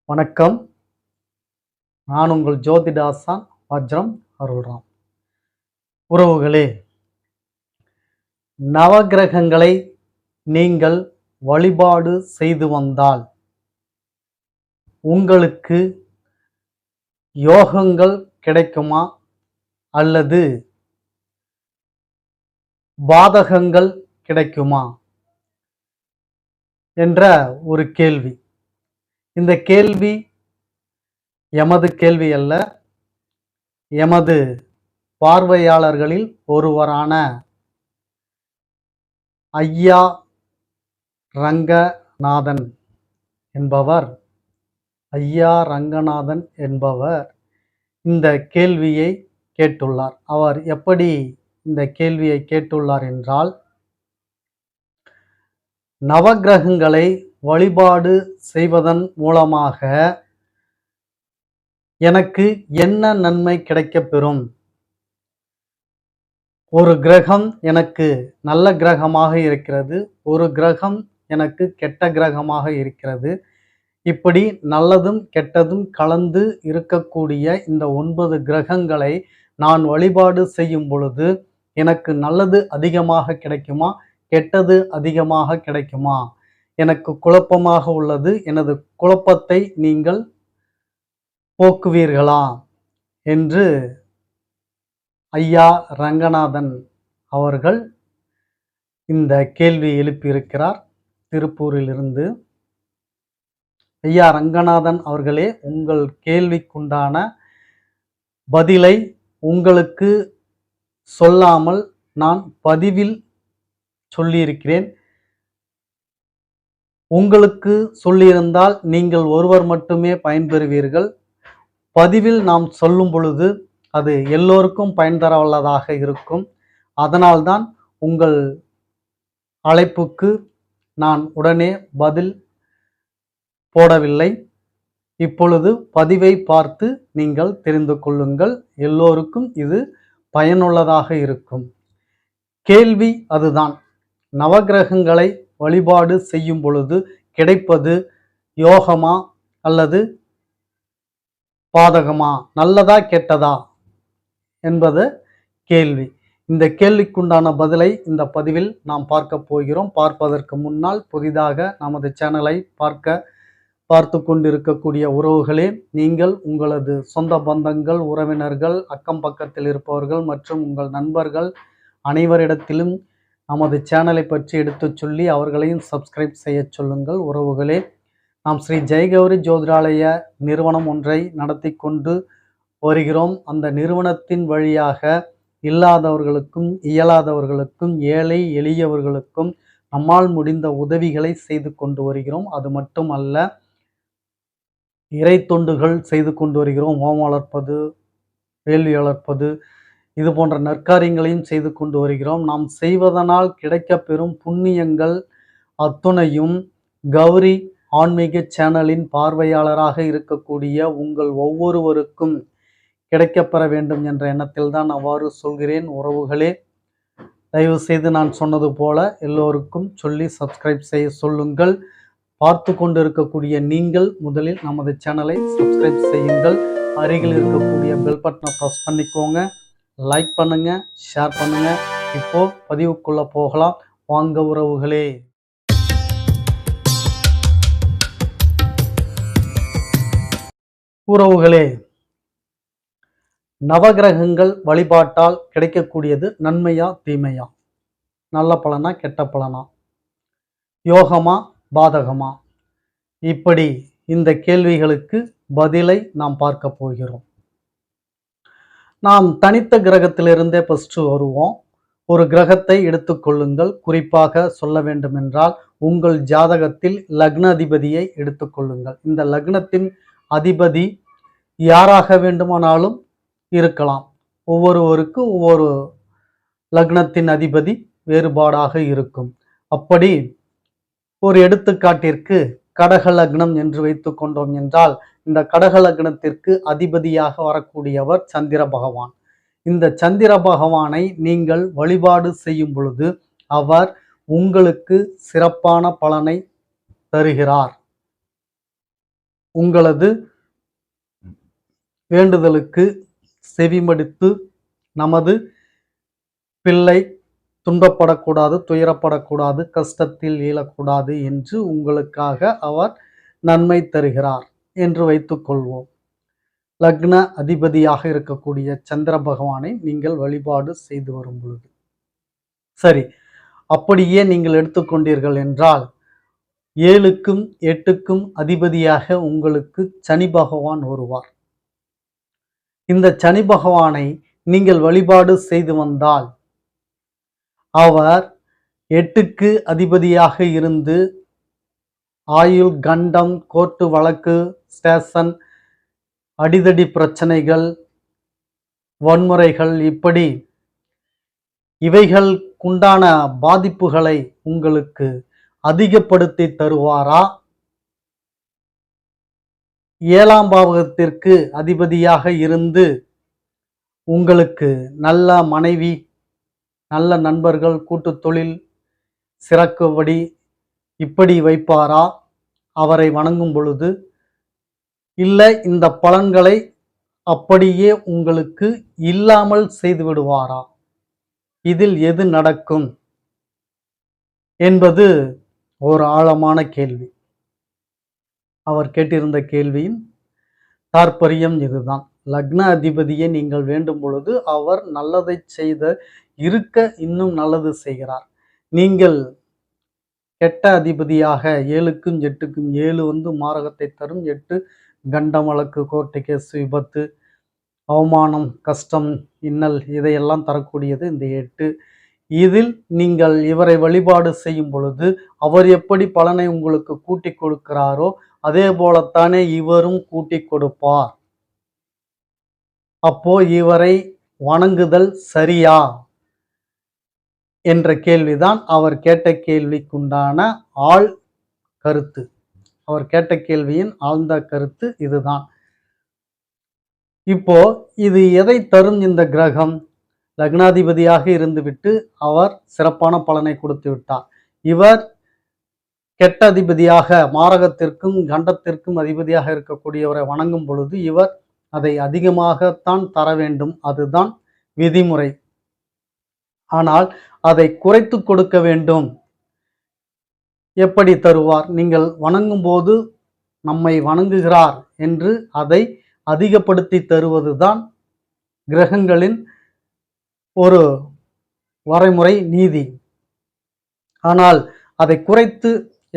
வணக்கம். நான் உங்கள் ஜோதிடாசான் வஜ்ரம் அருள்ராம். உறவுகளே, நவகிரகங்களை நீங்கள் வழிபாடு செய்து வந்தால் உங்களுக்கு யோகங்கள் கிடைக்குமா அல்லது பாதகங்கள் கிடைக்குமா என்ற ஒரு கேள்வி. இந்த கேள்வி எமது கேள்வி அல்ல, எமது பார்வையாளர்களில் ஒருவரான ஐயா ரங்கநாதன் என்பவர் இந்த கேள்வியை கேட்டுள்ளார். அவர் எப்படி இந்த கேள்வியை கேட்டுள்ளார் என்றால், நவகிரகங்களை வழிபாடு செய்வதன் மூலமாக எனக்கு என்ன நன்மை கிடைக்கப்பெறும்? ஒரு கிரகம் எனக்கு நல்ல கிரகமாக இருக்கிறது, ஒரு கிரகம் எனக்கு கெட்ட கிரகமாக இருக்கிறது. இப்படி நல்லதும் கெட்டதும் கலந்து இருக்கக்கூடிய இந்த 9 கிரகங்களை நான் வழிபாடு செய்யும் பொழுது எனக்கு நல்லது அதிகமாக கிடைக்குமா, கெட்டது அதிகமாக கிடைக்குமா? எனக்கு குழப்பமாக உள்ளது, எனது குழப்பத்தை நீங்கள் போக்குவீர்களா என்று ஐயா ரங்கநாதன் அவர்கள் இந்த கேள்வி எழுப்பியிருக்கிறார் திருப்பூரிலிருந்து. ஐயா ரங்கநாதன் அவர்களே, உங்கள் கேள்விக்குண்டான பதிலை உங்களுக்கு சொல்லாமல் நான் பதிவில் சொல்லியிருக்கிறேன். உங்களுக்கு சொல்லியிருந்தால் நீங்கள் ஒருவர் மட்டுமே பயன்பெறுவீர்கள். பதிவில் நாம் சொல்லும் பொழுது அது எல்லோருக்கும் பயன் தரவல்லதாக இருக்கும். அதனால்தான் உங்கள் அழைப்புக்கு நான் உடனே பதில் போடவில்லை. இப்பொழுது பதிவை பார்த்து நீங்கள் தெரிந்து கொள்ளுங்கள். எல்லோருக்கும் இது பயனுள்ளதாக இருக்கும். கேள்வி அதுதான், நவகிரகங்களை வழிபாடு செய்யும் பொழுது கிடைப்பது யோகமா அல்லது பாதகமா, நல்லதா கெட்டதா என்பது கேள்வி. இந்த கேள்விக்குண்டான பதிலை இந்த பதிவில் நாம் பார்க்க போகிறோம். பார்ப்பதற்கு முன்னால் புதிதாக நமது சேனலை பார்த்து கொண்டிருக்கக்கூடிய உறவுகளே, நீங்கள் உங்களது சொந்த பந்தங்கள், உறவினர்கள், அக்கம் பக்கத்தில் இருப்பவர்கள் மற்றும் உங்கள் நண்பர்கள் அனைவரிடத்திலும் நமது சேனலை பற்றி எடுத்து சொல்லி அவர்களையும் சப்ஸ்கிரைப் செய்ய சொல்லுங்கள். உறவுகளே, நாம் ஸ்ரீ ஜெயகௌரி ஜோதிடாலய நிறுவனம் ஒன்றை நடத்தி கொண்டு வருகிறோம். அந்த நிறுவனத்தின் வழியாக இல்லாதவர்களுக்கும் இயலாதவர்களுக்கும் ஏழை எளியவர்களுக்கும் நம்மால் முடிந்த உதவிகளை செய்து கொண்டு வருகிறோம். அது மட்டுமல்ல, இறை தொண்டுகள் செய்து கொண்டு வருகிறோம். ஓம் வளர்ப்பது, வேள்வி வளர்ப்பது, இது போன்ற நற்காரியங்களையும் செய்து கொண்டு வருகிறோம். நாம் செய்வதனால் கிடைக்கப்பெறும் புண்ணியங்கள் அத்துணையும் கௌரி ஆன்மீக சேனலின் பார்வையாளராக இருக்கக்கூடிய உங்கள் ஒவ்வொருவருக்கும் கிடைக்கப்பெற வேண்டும் என்ற எண்ணத்தில் தான் அவ்வாறு சொல்கிறேன். உறவுகளே, தயவு செய்து நான் சொன்னது போல எல்லோருக்கும் சொல்லி சப்ஸ்கிரைப் செய்ய சொல்லுங்கள். பார்த்து கொண்டு இருக்கக்கூடிய நீங்கள் முதலில் நமது சேனலை சப்ஸ்கிரைப் செய்யுங்கள். அருகில் இருக்கக்கூடிய பெல் பட்டனை ப்ரெஸ் பண்ணிக்கோங்க. லைக் பண்ணுங்க, ஷேர் பண்ணுங்க. இப்போ பதிவுக்குள்ள போகலாம் வாங்க உறவுகளே. உறவுகளே, நவகிரகங்கள் வழிபாட்டால் கிடைக்கக்கூடியது நன்மையா தீமையா, நல்ல பலனா கெட்ட பலனா, யோகமா பாதகமா, இப்படி இந்த கேள்விகளுக்கு பதிலை நாம் பார்க்க போகிறோம். நாம் தனித்த கிரகத்திலிருந்தே ஃபர்ஸ்ட் வருவோம். ஒரு கிரகத்தை எடுத்துக்கொள்ளுங்கள். குறிப்பாக சொல்ல வேண்டும் என்றால் உங்கள் ஜாதகத்தில் லக்ன அதிபதியை எடுத்துக்கொள்ளுங்கள். இந்த லக்னத்தின் அதிபதி யாராக வேண்டுமானாலும் இருக்கலாம். ஒவ்வொருவருக்கு ஒவ்வொரு லக்னத்தின் அதிபதி வேறுபாடாக இருக்கும். அப்படி ஒரு எடுத்துக்காட்டிற்கு கடக லக்னம் என்று வைத்துக் கொண்டோம் என்றால், இந்த கடக லக்னத்திற்கு அதிபதியாக வரக்கூடியவர் சந்திர பகவான். இந்த சந்திர பகவானை நீங்கள் வழிபாடு செய்யும் பொழுது அவர் உங்களுக்கு சிறப்பான பலனை தருகிறார். உங்களது வேண்டுதலுக்கு செவிமடுத்து நமது பிள்ளை துன்பப்படக்கூடாது, துயரப்படக்கூடாது, கஷ்டத்தில் ஈழக்கூடாது என்று உங்களுக்காக அவர் நன்மை தருகிறார் என்று வைத்துக்கொள்வோம். லக்ன அதிபதியாக இருக்கக்கூடிய சந்திர பகவானை நீங்கள் வழிபாடு செய்து வரும் பொழுது சரி, அப்படியே நீங்கள் எடுத்துக்கொண்டீர்கள் என்றால் 7க்கும் 8க்கும் அதிபதியாக உங்களுக்கு சனி பகவான் வருவார். இந்த சனி பகவானை நீங்கள் வழிபாடு செய்து வந்தால் அவர் 8க்கு அதிபதியாக இருந்து ஆயுள், கண்டம், கோர்ட்டு வழக்கு, ஸ்டேஷன், அடிதடி பிரச்சனைகள், வன்முறைகள், இப்படி இவைகளுக்குண்டான பாதிப்புகளை உங்களுக்கு அதிகப்படுத்தி தருவாரா? 7ஆம் பாவகத்திற்கு அதிபதியாக இருந்து உங்களுக்கு நல்ல மனைவி, நல்ல நண்பர்கள், கூட்டு தொழில் சிறக்கும்படி இப்படி வைப்பாரா அவரை வணங்கும் பொழுது? இல்லை இந்த பலன்களை அப்படியே உங்களுக்கு இல்லாமல் செய்து விடுவாரா? இதில் எது நடக்கும் என்பது ஒரு ஆழமான கேள்வி. அவர் கேட்டிருந்த கேள்வியின் தாற்பயம் இதுதான். லக்ன அதிபதியை நீங்கள் வேண்டும் பொழுது அவர் நல்லதை செய்த இருக்க இன்னும் நல்லது செய்கிறார். நீங்கள் கெட்ட அதிபதியாக 7க்கும் 8க்கும் 7 மாரகத்தை தரும், 8 கண்டம், வழக்கு, கோர்ட்டு கேஸ், விபத்து, அவமானம், கஷ்டம், இன்னல் இதையெல்லாம் தரக்கூடியது இந்த 8. இதில் நீங்கள் இவரை வழிபாடு செய்யும் பொழுது அவர் எப்படி பலனை உங்களுக்கு கூட்டி கொடுக்கிறாரோ அதே போலத்தானே இவரும் கூட்டி கொடுப்பார். அப்போ இவரை வணங்குதல் சரியா என்ற கேள்விதான் அவர் கேட்ட கேள்விக்குண்டான ஆழ் கருத்து. அவர் கேட்ட கேள்வியின் ஆழ்ந்த கருத்து இதுதான். இப்போ இது எதை தரும்? இந்த கிரகம் லக்னாதிபதியாக இருந்துவிட்டு அவர் சிறப்பான பலனை கொடுத்து விட்டார். இவர் கெட்ட அதிபதியாக மாரகத்திற்கும் கண்டத்திற்கும் அதிபதியாக இருக்கக்கூடியவரை வணங்கும் பொழுது இவர் அதை அதிகமாகத்தான் தர வேண்டும். அதுதான் விதிமுறை. ஆனால் அதை குறைத்து கொடுக்க வேண்டும். எப்படி தருவார்? நீங்கள் வணங்கும் போது நம்மை வணங்குகிறார் என்று அதை அதிகப்படுத்தி தருவதுதான் கிரகங்களின் ஒரு வரைமுறை நீதி. ஆனால் அதை குறைத்து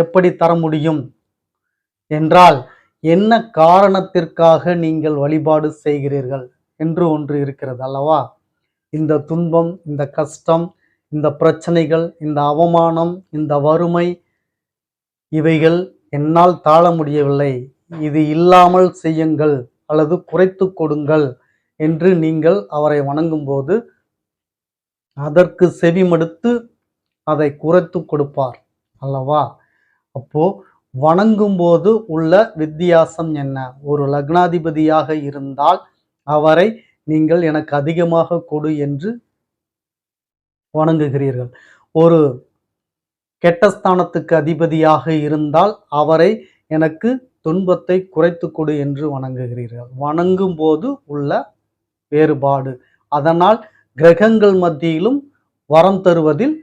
எப்படி தர முடியும் என்றால், என்ன காரணத்திற்காக நீங்கள் வழிபாடு செய்கிறீர்கள் என்று ஒன்று இருக்கிறது அல்லவா? இந்த துன்பம், இந்த கஷ்டம், இந்த பிரச்சனைகள், இந்த அவமானம், இந்த வறுமை, இவைகள் என்னால் தாழ முடியவில்லை, இது இல்லாமல் செய்யுங்கள் அல்லது குறைத்து கொடுங்கள் என்று நீங்கள் அவரை வணங்கும் போது அதற்கு செவிமடுத்து அதை குறைத்து கொடுப்பார் அல்லவா? அப்போ வணங்கும் போது உள்ள வித்தியாசம் என்ன? ஒரு லக்னாதிபதியாக இருந்தால் அவரை நீங்கள் எனக்கு அதிகமாக கொடு என்று வணங்குகிறீர்கள். ஒரு கெட்ட ஸ்தானத்துக்கு அதிபதியாக இருந்தால் அவரை எனக்கு துன்பத்தை குறைத்து கொடு என்று வணங்குகிறீர்கள். வணங்கும் போது உள்ள வேறுபாடு. அதனால் கிரகங்கள் மத்தியிலும் வரம் தருவதில்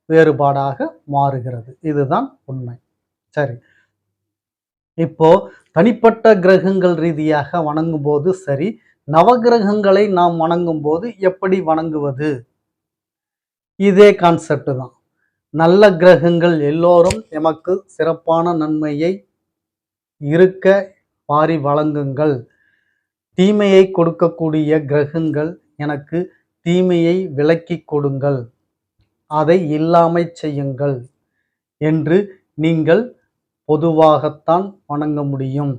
வேறுபாடாக மாறுகிறது. இதுதான் உண்மை. சரி, இப்போ தனிப்பட்ட கிரகங்கள் ரீதியாக வணங்கும் போது சரி, நவகிரகங்களை நாம் வணங்கும் போது எப்படி வணங்குவது? இதே கான்செப்ட் தான். நல்ல கிரகங்கள் எல்லோரும் எமக்கு சிறப்பான நன்மையை இருக்க வாரி வழங்குங்கள். தீமையை கொடுக்கக்கூடிய கிரகங்கள் எனக்கு தீமையை விலக்கி கொடுங்கள், அதை இல்லாமை செய்யுங்கள் என்று நீங்கள் பொதுவாகத்தான் வணங்க முடியும்.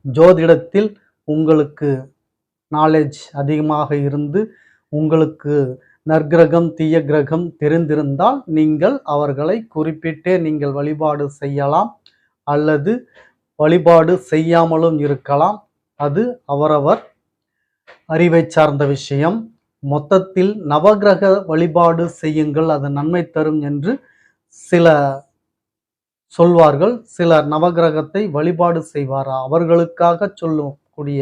ஜோதிடத்தில் உங்களுக்கு நாலேஜ் அதிகமாக இருந்து உங்களுக்கு நற்கிரகம் தீய கிரகம் தெரிந்திருந்தால் நீங்கள் அவர்களை குறிப்பிட்டே நீங்கள் வழிபாடு செய்யலாம் அல்லது வழிபாடு செய்யாமலும் இருக்கலாம். அது அவரவர் அறிவை சார்ந்த விஷயம். மொத்தத்தில் நவகிரக வழிபாடு செய்யுங்கள், அது நன்மை தரும் என்று சில சொல்வார்கள். சிலர் நவகிரகத்தை வழிபாடு செய்வார். அவர்களுக்காக சொல்லக்கூடிய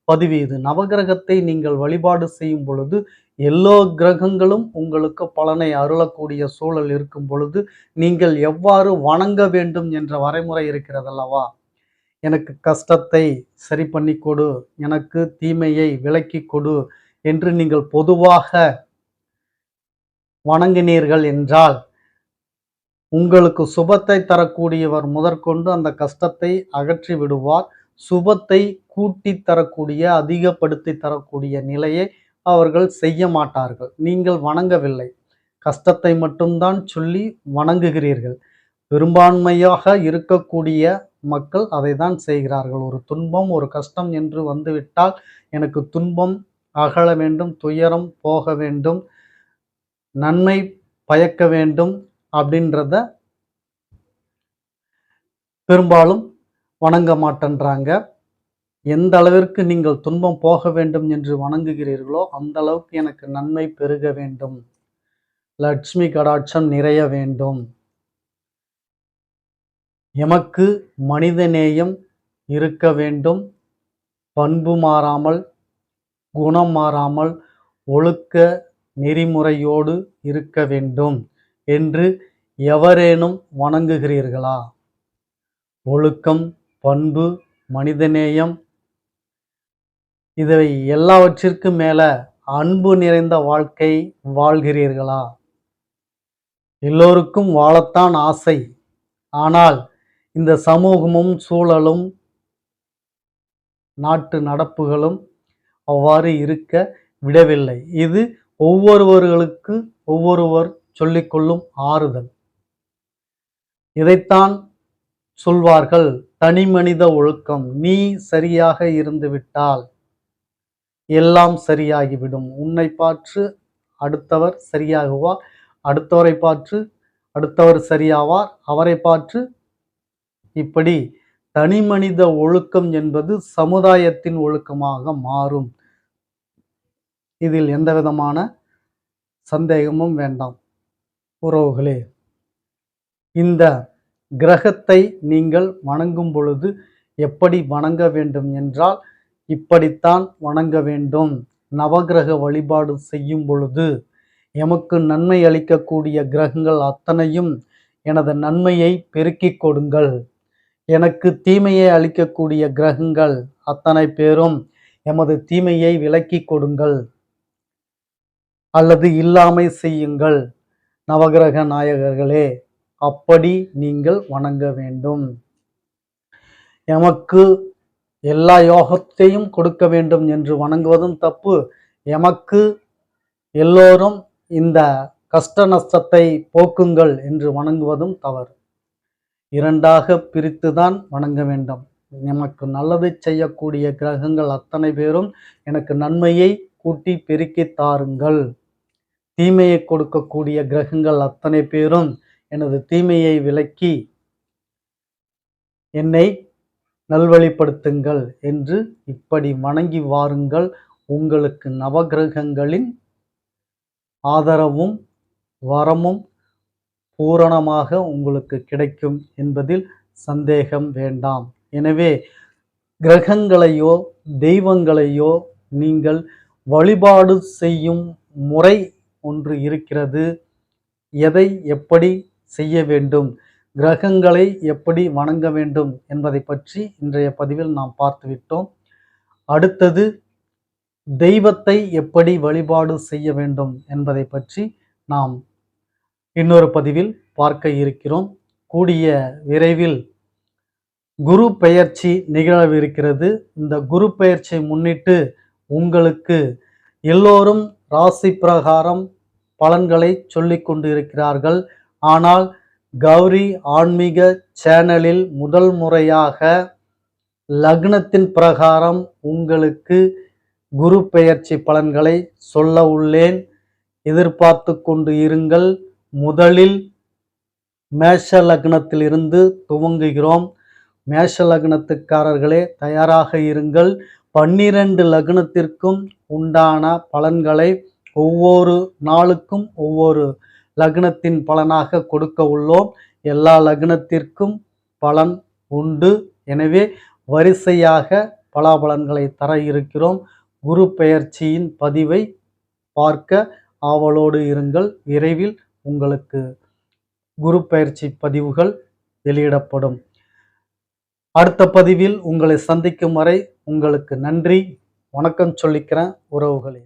பதிவு இது. நவகிரகத்தை நீங்கள் வழிபாடு செய்யும் பொழுது எல்லோ கிரகங்களும் உங்களுக்கு பலனை அருளக்கூடிய சூழல் இருக்கும் பொழுது நீங்கள் எவ்வாறு வணங்க வேண்டும் என்ற வரைமுறை இருக்கிறதல்லவா? எனக்கு கஷ்டத்தை சரி பண்ணி கொடு, எனக்கு தீமையை விலக்கி கொடு என்று நீங்கள் பொதுவாக வணங்கினீர்கள் என்றால் உங்களுக்கு சுபத்தை தரக்கூடியவர் முதற்கொண்டு அந்த கஷ்டத்தை அகற்றி விடுவார். சுபத்தை கூட்டி தரக்கூடிய, அதிகப்படுத்தி தரக்கூடிய நிலையை அவர்கள் செய்ய மாட்டார்கள். நீங்கள் வணங்கவில்லை, கஷ்டத்தை மட்டும்தான் சொல்லி வணங்குகிறீர்கள். பெரும்பான்மையாக இருக்கக்கூடிய மக்கள் அதை தான் செய்கிறார்கள். ஒரு துன்பம், ஒரு கஷ்டம் என்று வந்துவிட்டால் எனக்கு துன்பம் அகல வேண்டும், துயரம் போக வேண்டும், நன்மை பயக்க வேண்டும் அப்படின்றத பெரும்பாலும் வணங்க மாட்டேன்றாங்க. எந்த அளவிற்கு நீங்கள் துன்பம் போக வேண்டும் என்று வணங்குகிறீர்களோ அந்த அளவுக்கு எனக்கு நன்மை பெருக வேண்டும், லட்சுமி கடாட்சம் நிறைய வேண்டும், எமக்கு மனிதநேயம் இருக்க வேண்டும், பண்பு மாறாமல், குணம் மாறாமல், ஒழுக்க நெறிமுறையோடு இருக்க வேண்டும் என்று எவரேனும் வணங்குகிறீர்களா? ஒழுக்கம், பண்பு, மனிதநேயம், இதை எல்லாவற்றிற்கும் மேல அன்பு நிறைந்த வாழ்க்கை வாழ்கிறீர்களா? எல்லோருக்கும் வாழத்தான் ஆசை. ஆனால் இந்த சமூகமும் சூழலும் நாட்டு நடப்புகளும் அவ்வாறு இருக்க விடவில்லை. இது ஒவ்வொருவர்களுக்கு ஒவ்வொருவர் சொல்லிக்கொள்ளும் ஆறுதல். இதைத்தான் சொல்வார்கள் தனி மனித ஒழுக்கம். நீ சரியாக இருந்து விட்டால் எல்லாம் சரியாகிவிடும். உன்னை பார்த்து அடுத்தவர் சரியாகுவார், அடுத்தவரை பார்த்து அடுத்தவர் சரியாவார், அவரை பார்த்து இப்படி தனி மனித ஒழுக்கம் என்பது சமுதாயத்தின் ஒழுக்கமாக மாறும். இதில் எந்த விதமான சந்தேகமும் வேண்டாம். உறவுகளே, இந்த கிரகத்தை நீங்கள் வணங்கும் பொழுது எப்படி வணங்க வேண்டும் என்றால் இப்படித்தான் வணங்க வேண்டும். நவகிரக வழிபாடு செய்யும் பொழுது எமக்கு நன்மை அளிக்கக்கூடிய கிரகங்கள் அத்தனையும் எனது நன்மையை பெருக்கிக் கொடுங்கள், எனக்கு தீமையை அளிக்கக்கூடிய கிரகங்கள் அத்தனை பேரும் எமது தீமையை விலக்கி கொடுங்கள் அல்லது இல்லாமை செய்யுங்கள் நவகிரக நாயகர்களே, அப்படி நீங்கள் வணங்க வேண்டும். எமக்கு எல்லா யோகத்தையும் கொடுக்க வேண்டும் என்று வணங்குவதும் தப்பு, எமக்கு எல்லோரும் இந்த கஷ்ட நஷ்டத்தை போக்குங்கள் என்று வணங்குவதும் தவறு. இரண்டாக பிரித்துதான் வணங்க வேண்டும். நமக்கு நல்லதை செய்யக்கூடிய கிரகங்கள் அத்தனை பேரும் எனக்கு நன்மையை கூட்டி பெருக்கி தாருங்கள், தீமையை கொடுக்கக்கூடிய கிரகங்கள் அத்தனை பேரும் எனது தீமையை விலக்கி என்னை நல்வழிப்படுத்துங்கள் என்று இப்படி வணங்கி வாருங்கள். உங்களுக்கு நவகிரகங்களின் ஆதரவும் வரமும் பூரணமாக உங்களுக்கு கிடைக்கும் என்பதில் சந்தேகம் வேண்டாம். எனவே கிரகங்களையோ தெய்வங்களையோ நீங்கள் வழிபாடு செய்யும் முறை ஒன்று இருக்கிறது. எதை எப்படி செய்ய வேண்டும், கிரகங்களை எப்படி வணங்க வேண்டும் என்பதை பற்றி இன்றைய பதிவில் நாம் பார்த்துவிட்டோம். அடுத்தது தெய்வத்தை எப்படி வழிபாடு செய்ய வேண்டும் என்பதை பற்றி நாம் இன்னொரு பதிவில் பார்க்க இருக்கிறோம். கூடிய விரைவில் குரு பெயர்ச்சி நிகழவிருக்கிறது. இந்த குரு பெயர்ச்சியை முன்னிட்டு உங்களுக்கு எல்லோரும் ராசி பிரகாரம் பலன்களை சொல்லிக் கொண்டு இருக்கிறார்கள். ஆனால் கௌரி ஆன்மீக சேனலில் முதல் முறையாக லக்னத்தின் பிரகாரம் உங்களுக்கு குரு பெயர்ச்சி பலன்களை சொல்ல உள்ளேன். எதிர்பார்த்து கொண்டு இருங்கள். முதலில் மேஷ லக்னத்தில் இருந்து துவங்குகிறோம். மேஷ லக்னத்துக்காரர்களே தயாராக இருங்கள். 12 லக்னத்திற்கும் உண்டான பலன்களை ஒவ்வொரு நாளுக்கும் ஒவ்வொரு லக்னத்தின் பலனாக கொடுக்க உள்ளோம். எல்லா லக்னத்திற்கும் பலன் உண்டு. எனவே வரிசையாக பலாபலன்களை தர இருக்கிறோம். குரு பெயர்ச்சியின் பதிவை பார்க்க ஆவலோடு இருங்கள். விரைவில் உங்களுக்கு குரு பெயர்ச்சி பதிவுகள் வெளியிடப்படும். அடுத்த பதிவில் உங்களை சந்திக்கும் வரை உங்களுக்கு நன்றி, வணக்கம் சொல்லிக்கிறேன் உறவுகளே.